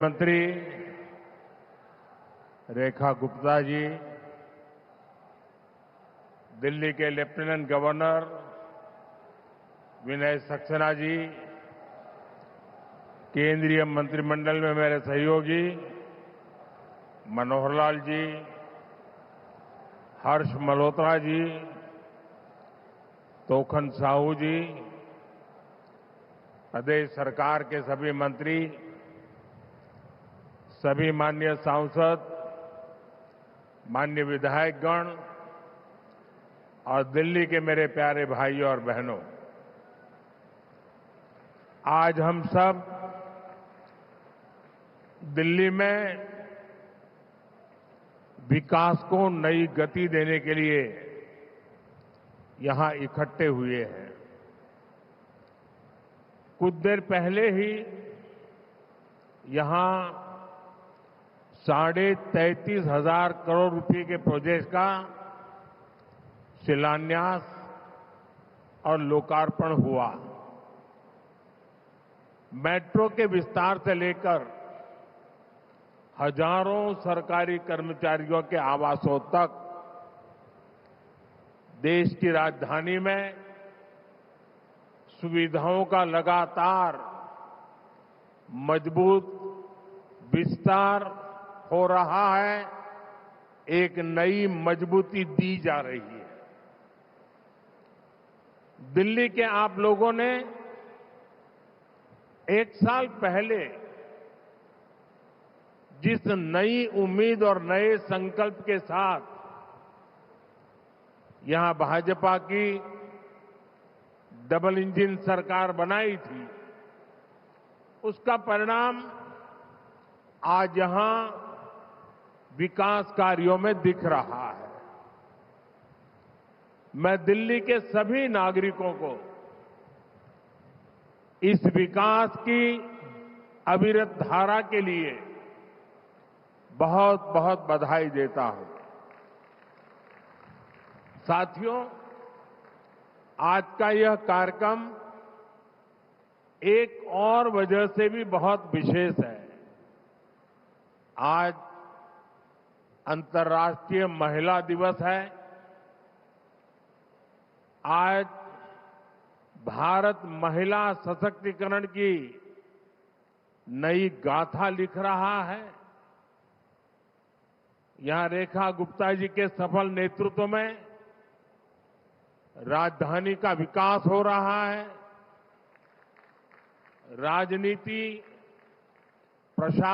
मंत्री रेखा गुप्ता जी, दिल्ली के lieutenant governor Vinay Saxena ji, केंद्रीय मंत्रिमंडल में मेरे सहयोगी मनोहर लाल जी, हर्ष मल्होत्रा जी, तोखन साहू जी, प्रदेश सरकार के सभी मंत्री, सभी माननीय सांसद, माननीय विधायकगण और दिल्ली के मेरे प्यारे भाइयों और बहनों, आज हम सब दिल्ली में विकास को नई गति देने के लिए यहां इकट्ठे हुए हैं। कुछ देर पहले ही यहां 33,500 करोड़ रुपए के प्रोजेक्ट का शिलान्यास और लोकार्पण हुआ। मेट्रो के विस्तार से लेकर हजारों सरकारी कर्मचारियों के आवासों तक देश की राजधानी में सुविधाओं का लगातार मजबूत विस्तार हो रहा है, एक नई मजबूती दी जा रही है। दिल्ली के आप लोगों ने एक साल पहले जिस नई उम्मीद और नए संकल्प के साथ यहां भाजपा की डबल इंजन सरकार बनाई थी, उसका परिणाम आज यहां विकास कार्यों में दिख रहा है। मैं दिल्ली के सभी नागरिकों को इस विकास की अविरत धारा के लिए बहुत बहुत बधाई देता हूं। साथियों, आज का यह कार्यक्रम एक और वजह से भी बहुत विशेष है। आज अंतर्राष्ट्रीय महिला दिवस है। आज भारत महिला सशक्तिकरण की नई गाथा लिख रहा है। यहां रेखा गुप्ता जी के सफल नेतृत्व में राजधानी का विकास हो रहा है। राजनीति, प्रशासन